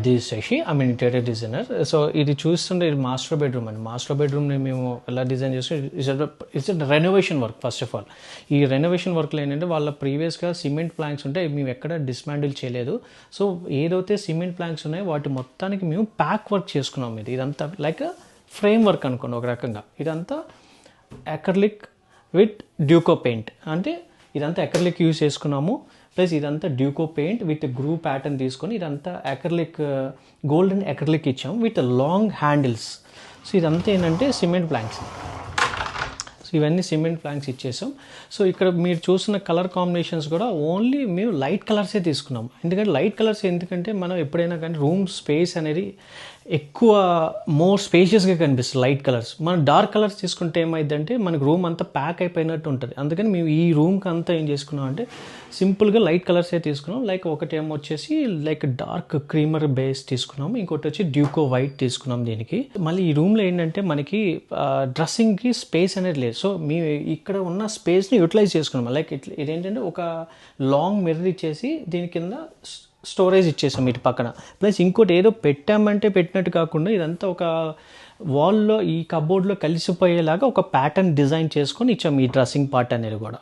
This Shashi interior designer. So ఇది చూస్తుంటే ఇది మాస్టర్ బెడ్రూమ్ అండి. మాస్టర్ బెడ్రూమ్ని మేము ఎలా డిజైన్ చేస్తే it's renovation work. First of all ఈ రెనోవేషన్ వర్క్లో ఏంటంటే వాళ్ళ ప్రీవియస్గా సిమెంట్ ప్లాంక్స్ ఉంటే మేము ఎక్కడ డిస్మాండిల్ చేయలేదు. సో ఏదైతే సిమెంట్ ప్లాంక్స్ ఉన్నాయో వాటి మొత్తానికి మేము ప్యాక్ వర్క్ చేసుకున్నాం. ఇదంతా లైక్ ఫ్రేమ్ వర్క్ అనుకోండి ఒక రకంగా. ఇదంతా అక్రిలిక్ విత్ డ్యూకో పెయింట్, అంటే ఇదంతా అక్రిలిక్ యూజ్ చేసుకున్నాము. ప్లస్ ఇదంతా డ్యూకో పెయింట్ విత్ గ్రూ ప్యాటర్న్ తీసుకొని ఇదంతా అక్రిలిక్ గోల్డెన్ అక్రిలిక్ ఇచ్చాము విత్ లాంగ్ హ్యాండిల్స్. సో ఇదంతా ఏంటంటే సిమెంట్ ప్లాంక్స్. సో ఇవన్నీ సిమెంట్ ప్లాంక్స్ ఇచ్చేసాం. సో ఇక్కడ మీరు చూసిన కలర్ కాంబినేషన్స్ కూడా ఓన్లీ మేము లైట్ కలర్సే తీసుకున్నాం. ఎందుకంటే లైట్ కలర్స్ ఎందుకంటే మనం ఎప్పుడైనా కానీ రూమ్ స్పేస్ అనేది ఎక్కువ మోర్ స్పేషియస్గా కనిపిస్తుంది లైట్ కలర్స్. మనం డార్క్ కలర్స్ తీసుకుంటే ఏమైందంటే మనకు రూమ్ అంతా ప్యాక్ అయిపోయినట్టు ఉంటుంది. అందుకని మేము ఈ రూమ్కి అంతా ఏం చేసుకున్నాం అంటే సింపుల్గా లైట్ కలర్సే తీసుకున్నాం. లైక్ ఒకటేమో వచ్చేసి లైక్ డార్క్ క్రీమర్ బేస్ తీసుకున్నాం, ఇంకోటి వచ్చి డ్యూకో వైట్ తీసుకున్నాం దీనికి. మళ్ళీ ఈ రూమ్లో ఏంటంటే మనకి డ్రెస్సింగ్కి స్పేస్ అనేది లేదు. సో మేము ఇక్కడ ఉన్న స్పేస్ని యూటిలైజ్ చేసుకున్నాం. లైక్ ఇదేంటంటే ఒక లాంగ్ మిర్రర్ ఇచ్చేసి దీని కింద స్టోరేజ్ ఇచ్చేసాం ఇటు పక్కన. ప్లస్ ఇంకోటి ఏదో పెట్టామంటే పెట్టినట్టు కాకుండా ఇదంతా ఒక వాల్లో ఈ కబోర్డ్లో కలిసిపోయేలాగా ఒక ప్యాటర్న్ డిజైన్ చేసుకొని ఇచ్చాము ఈ డ్రెస్సింగ్ పార్ట్ అనేది కూడా.